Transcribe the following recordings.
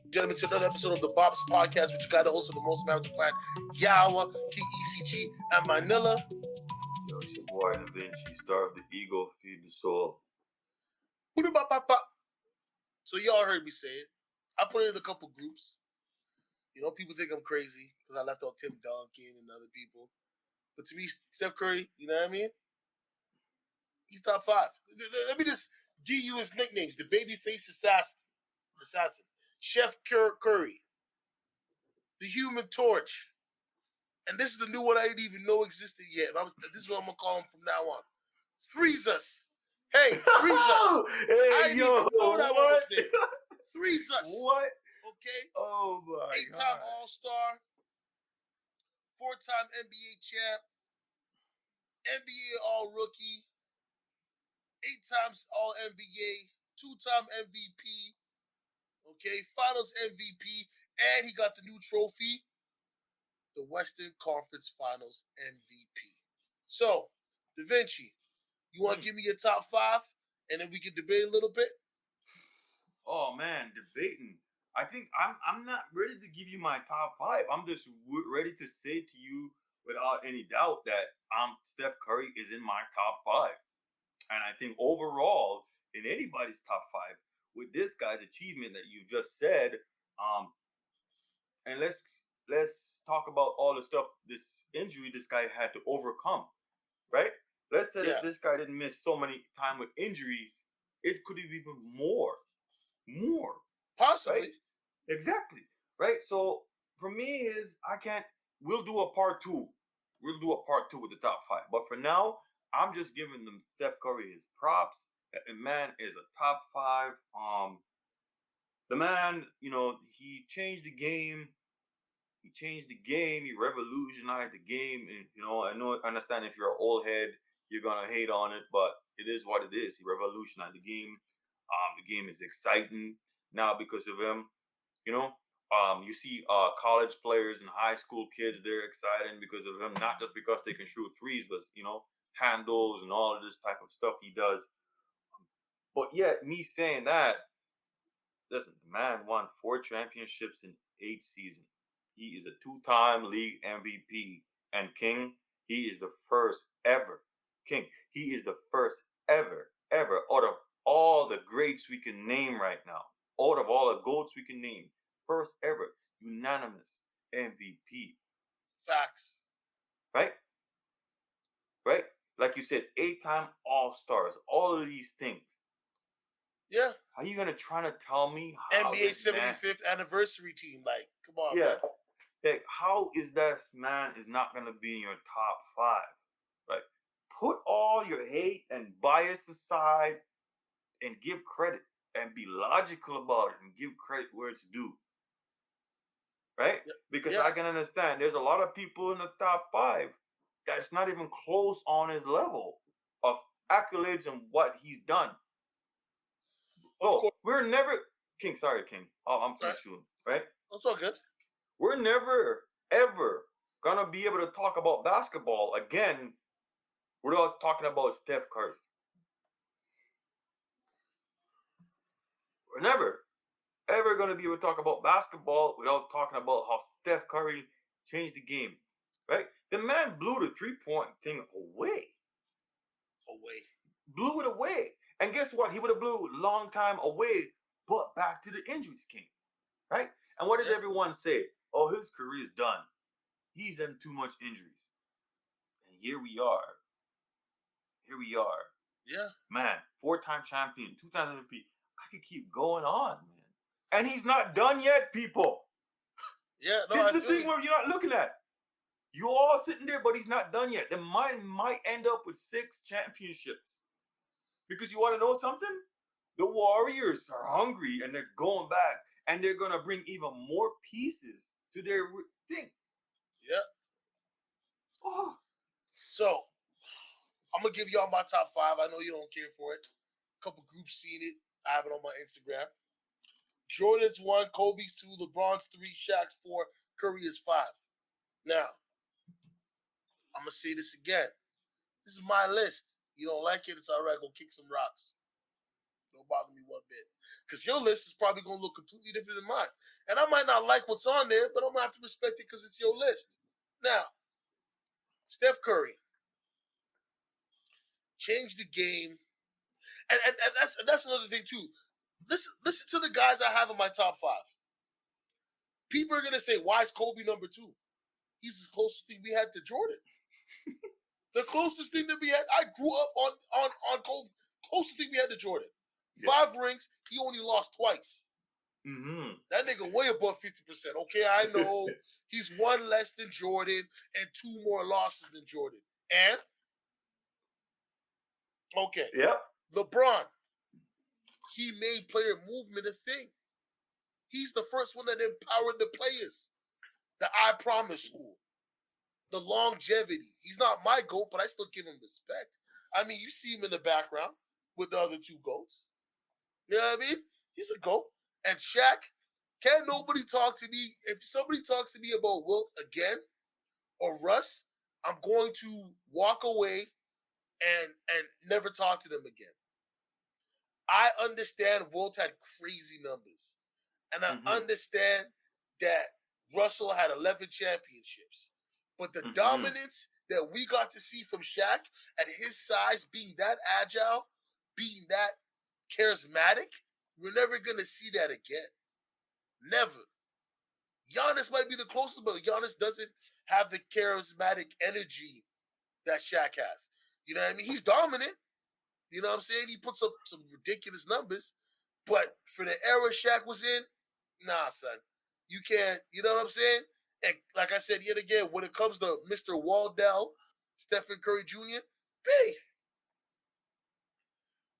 Gentlemen, to another episode of the Bops Podcast, which you got the host of the most man with the plan, Yawa, King ECG, and Manila. Yo, it's your boy Da Vinci. Starve the ego, feed the soul. So y'all heard me say it. I put it in a couple groups. You know, people think I'm crazy because I left out Tim Duncan and other people. But to me, Steph Curry, you know what I mean? He's top five. Let me just give you his nicknames. The babyface assassin. Chef Curry. The Human Torch. And this is the new one I didn't even know existed yet. This is what I'm going to call him from now on. Threes us. Hey, threes us. I Hey, didn't yo, even know that one was what? there. Threes us. What? Okay? Oh, my 8-time God. All-Star. 4-time NBA champ. NBA All-Rookie. 8 times All-NBA. 2-time MVP. Okay? Finals MVP. And he got the new trophy. The Western Conference Finals MVP. So, Da Vinci, you want to give me your top 5? And then we can debate a little bit? Oh, man, debating. I think I'm not ready to give you my top 5. I'm just ready to say to you without any doubt that Steph Curry is in my top 5. And I think overall, in anybody's top 5, with this guy's achievement that you just said, um, and let's talk about all the stuff, this injury this guy had to overcome, right? Let's say Yeah. that this guy didn't miss so many time with injuries, it could have even more, right? Possibly. Exactly, right? So for me is I can't. We'll do a part two. We'll do a part two with the top 5. But for now, I'm just giving them Steph Curry his props. The man is a top 5. The man, he changed the game. He changed the game. He revolutionized the game. And I understand if you're an old head, you're gonna hate on it, but it is what it is. He revolutionized the game. The game is exciting now because of him. You know, you see college players and high school kids, they're excited because of him, not just because they can shoot threes, but handles and all of this type of stuff he does. But yet, me saying that, listen, the man won 4 championships in 8 seasons. He is a two-time league MVP. And King, he is the first ever. King, he is the first ever out of all the greats we can name right now, out of all the GOATs we can name, first ever unanimous MVP. Facts. Right? Right? Like you said, 8-time All-Stars, all of these things. Yeah. Are you gonna try to tell me how NBA this man 75th anniversary team. Like, come on, Yeah. man. Like, how is that man is not gonna be in your top 5? Like, put all your hate and bias aside and give credit and be logical about it and give credit where it's due. Right? Because Yeah. I can understand there's a lot of people in the top 5 that's not even close on his level of accolades and what he's done. Of So course. we're never King. Oh, I'm Sorry. finished shooting, right? That's all good. We're never ever gonna be able to talk about basketball again without talking about Steph Curry. We're never ever gonna be able to talk about basketball without talking about how Steph Curry changed the game. Right? The man blew the 3-point thing away. Away. Blew it away. And guess what? He would have blew a long time away, but back to the injuries came. Right? And what did Yeah. everyone say? Oh, his career is done. He's in too much injuries. And here we are. Here we are. Yeah. Man, 4-time champion, 2 times MVP. I could keep going on, man. And he's not done yet, people. Yeah. No, This I is the feel thing you. where you're not looking at. You all sitting there, but he's not done yet. The man might end up with 6 championships. Because you want to know something? The Warriors are hungry and they're going back and they're going to bring even more pieces to their thing. Yeah. Oh. So, I'm going to give y'all my top 5. I know you don't care for it. A couple groups seen it. I have it on my Instagram. Jordan's 1, Kobe's 2, LeBron's 3, Shaq's 4, Curry is 5. Now, I'm going to say this again. This is my list. You don't like it, it's all right. Go kick some rocks. Don't bother me one bit. Because your list is probably going to look completely different than mine. And I might not like what's on there, but I'm going to have to respect it because it's your list. Now, Steph Curry changed the game. And that's another thing, too. Listen to the guys I have in my top five. People are going to say, why is Kobe number two? He's the closest thing we had to Jordan. The closest thing that we had. I grew up on Kobe. Closest thing we had to Jordan. Yeah. 5 rings. He only lost twice. Mm-hmm. That nigga way above 50%. Okay, I know he's one less than Jordan and 2 more losses than Jordan. And okay, Yep. LeBron. He made player movement a thing. He's the first one that empowered the players. The I Promise School. The longevity. He's not my GOAT, but I still give him respect. I mean, you see him in the background with the other 2 GOATs. You know what I mean? He's a GOAT. And Shaq, can't nobody talk to me. If somebody talks to me about Wilt again or Russ, I'm going to walk away and never talk to them again. I understand Wilt had crazy numbers. And I Mm-hmm. understand that Russell had 11 championships. But the Mm-hmm. dominance that we got to see from Shaq at his size, being that agile, being that charismatic, we're never going to see that again. Never. Giannis might be the closest, but Giannis doesn't have the charismatic energy that Shaq has. You know what I mean? He's dominant. You know what I'm saying? He puts up some ridiculous numbers. But for the era Shaq was in, nah, son. You can't, you know what I'm saying? And like I said yet again, when it comes to Mr. Waldell, Stephen Curry Jr., hey,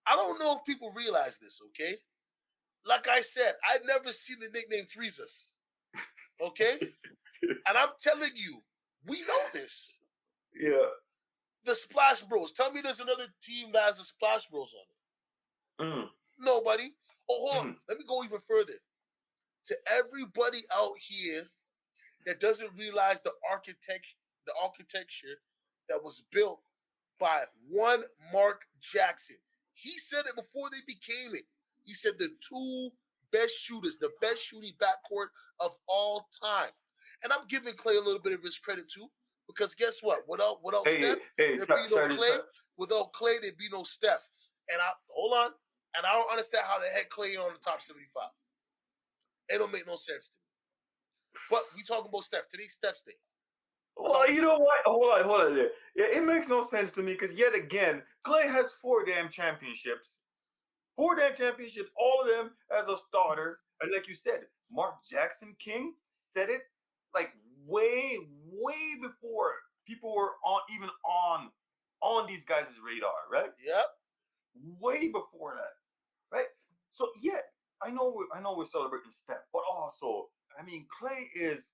I don't know if people realize this, okay? Like I said, I'd never seen the nickname Threesus, okay? And I'm telling you, we know this. Yeah. The Splash Bros. Tell me there's another team that has the Splash Bros on it. Mm. Nobody. Oh, hold on. Mm. Let me go even further. To everybody out here that doesn't realize the architecture that was built by one Mark Jackson. He said it before they became it. He said the 2 best shooters, the best shooting backcourt of all time. And I'm giving Clay a little bit of his credit too, because guess what? Without Hey, Steph, hey, there'd be no sorry, Clay. Without Clay, there'd be no Steph. And I hold on, and I don't understand how the heck Clay on the top 75. It don't make no sense to me. But we talking about Steph. Today's Steph's day. well, you know what? Hold on there. Yeah, it makes no sense to me because yet again, Clay has 4 damn championships. 4 damn championships, all of them as a starter. And like you said, Mark Jackson King said it like way before people were on these guys' radar, right? Yep. Way before that, right? So yeah, I know we're celebrating Steph, but also, I mean, Clay is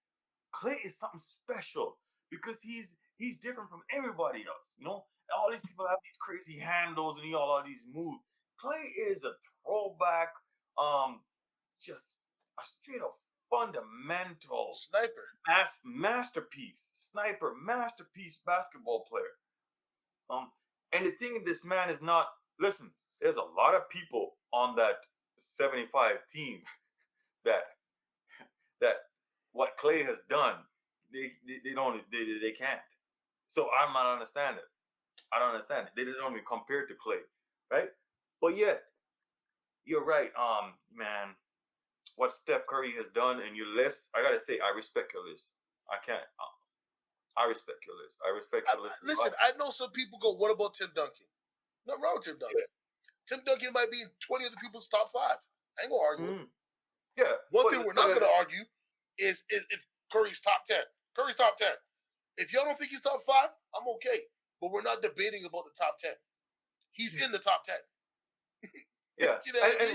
something special because he's different from everybody else. You know, all these people have these crazy handles and all these moves. Clay is a throwback, um, just a straight up fundamental Sniper. masterpiece, sniper, masterpiece basketball player. Um, and the thing, this man is not. Listen, there's a lot of people on that 75 team that that what Clay has done, they don't they can't. So I don't understand it. I don't understand it. They don't even compare to Clay, right? But yet, you're right. Man, what Steph Curry has done in your list, I gotta say, I respect your list. I can't. I respect your list. I respect your list a lot. Listen, I know some people go, what about Tim Duncan? Nothing wrong with Tim Yeah. Duncan. Tim Duncan might be in 20 other people's top 5. I ain't going to argue it. Mm, yeah, One thing we're but not going to argue is if Curry's top 10. Curry's top 10. If y'all don't think he's top 5, I'm okay. But we're not debating about the top 10. He's in the top 10. yeah, You know and, what I and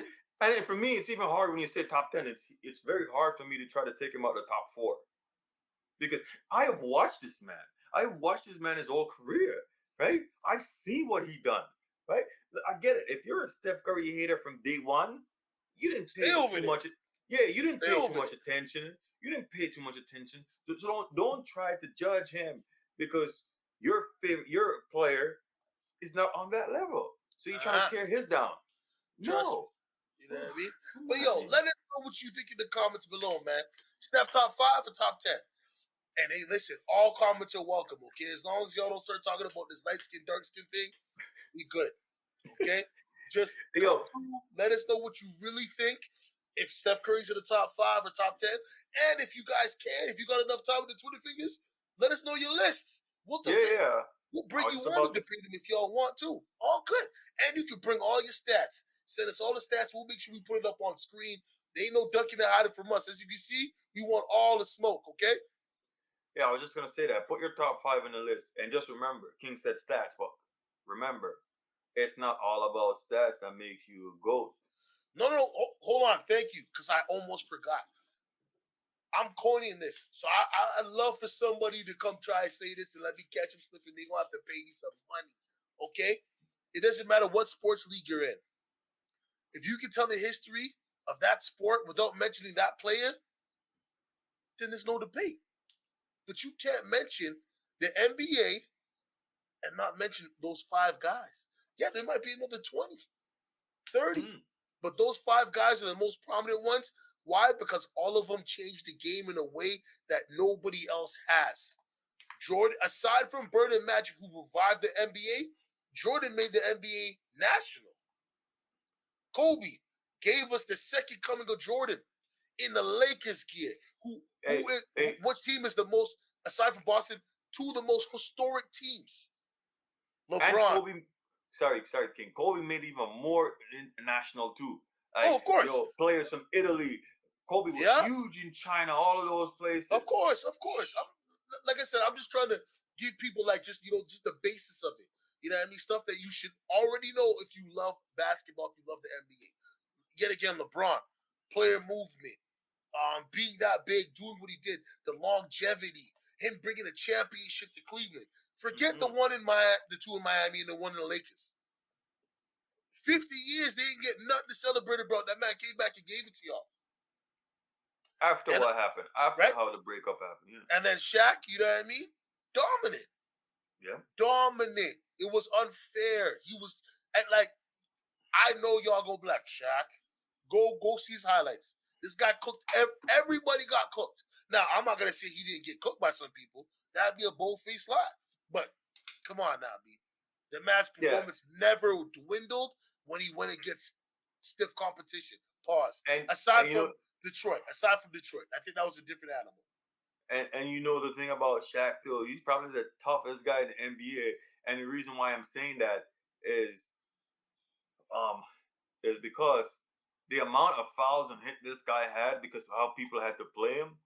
mean? and for me, it's even hard when you say top 10. It's very hard for me to try to take him out the top 4 because I have watched this man. I've watched this man his whole career, right? I see what he done, right? I get it. If you're a Steph Curry hater from day one, you didn't Stay pay over too there. much. Yeah, you didn't Stay pay too over much there. attention. You didn't pay too much attention. So don't try to judge him because your player is not on that level. So you're trying to Uh-huh. tear his down. Trust No. me. You know what I mean? Come But on, yo, man. let us know what you think in the comments below, man. Steph top 5 or top 10? And hey, listen, all comments are welcome, okay? As long as y'all don't start talking about this light skin, dark skin thing, we good. Okay? Just Hey, come yo, through. Let us know what you really think. If Steph Curry's in the top 5 or top 10. And if you guys can, if you got enough time with the Twitter fingers, let us know your lists. We'll yeah, debate. yeah. We'll I bring was you just on to about to. debate them if y'all want to. All good. And you can bring all your stats. Send us all the stats. We'll make sure we put it up on screen. There ain't no ducking and hiding from us. As you can see, we want all the smoke, okay? Yeah, I was just gonna say that. Put your top 5 in the list, and just remember, King said stats, but remember, it's not all about stats that makes you a goat. No. Hold on. Thank you. Because I almost forgot. I'm coining this. So I'd love for somebody to come try and say this and let me catch them slipping. They're going to have to pay me some money. Okay? It doesn't matter what sports league you're in. If you can tell the history of that sport without mentioning that player, then there's no debate. But you can't mention the NBA and not mention those 5 guys. Yeah, there might be another 20, 30. Hmm. But those 5 guys are the most prominent ones. Why? Because all of them changed the game in a way that nobody else has. Jordan, aside from Bird and Magic, who revived the NBA, Jordan made the NBA national. Kobe gave us the second coming of Jordan in the Lakers gear. Hey, hey, What team is the most, aside from Boston, two of the most historic teams? and LeBron. Kobe. Sorry, King. Kobe made even more international too. Oh, Like, of course. yo, players from Italy. Kobe was Yeah, huge in China. All of those of places. course, of course. Like I said, I'm just trying to give people like just the basis of it. You know what I mean? Stuff that you should already know if you love basketball, if you love the NBA. Yet again, LeBron, player movement, being that big, doing what he did, the longevity, him bringing a championship to Cleveland. Forget the Hmm. one in Miami, the two in Miami, and the one in the Lakers. 50 years, they didn't get nothing to celebrate about. That man came back and gave it to y'all. After And what happened? After right, how the breakup happened? Yeah. and then Shaq, you know what I mean? Dominant, Yeah. dominant. It was unfair. He was at like I know y'all go black. Shaq, go see his highlights. This guy cooked. Everybody got cooked. Now I'm not gonna say he didn't get cooked by some people. That'd be a bold-faced lie. But come on now, B. The man's Yeah. performance never dwindled when he went against stiff competition. Pause. And Aside and you know from Detroit, I think that was a different animal. and you know the thing about Shaq too, he's probably the toughest guy in the NBA. And the reason why I'm saying that is um because the amount of fouls and hit this guy had because of how people had to play him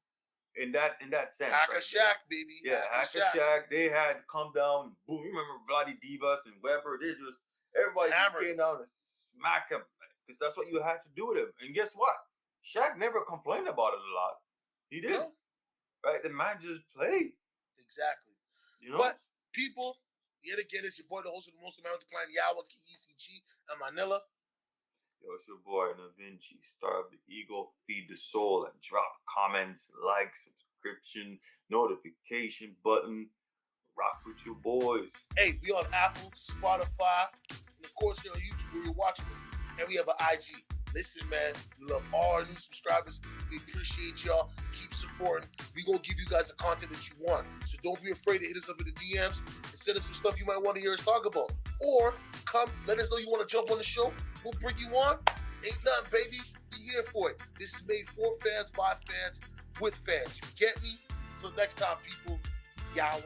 in that sense Hacker right there. Shaq, baby. Yeah, Hacker Hacker Shaq. Shaq, they had to come down. Boom, you remember Bloody Divas and Weber? They just everybody just Hammered came him. down and smack him because that's what you had to do with him. And guess what? Shaq never complained about it a lot. He did, No, right? The man just played, exactly. you know. But people, yet again, it's your boy, the host of the most amount of plan, Yawa ECG and Manila. Yo, it's your boy Da Vinci, star of the Eagle, feed the soul, and drop comments, like, subscription, notification button. Rock with your boys. Hey, we on Apple, Spotify, and of course here on YouTube where you're watching us. And we have an IG. Listen, man, we love all our new subscribers. We appreciate y'all. Keep supporting. We gonna give you guys the content that you want. So don't be afraid to hit us up in the DMs and send us some stuff you might want to hear us talk about. Or come, let us know you want to jump on the show. We'll bring you on. Ain't nothing, baby. Be here for it. This is made for fans, by fans, with fans. You get me? Till next time, people. Yawa.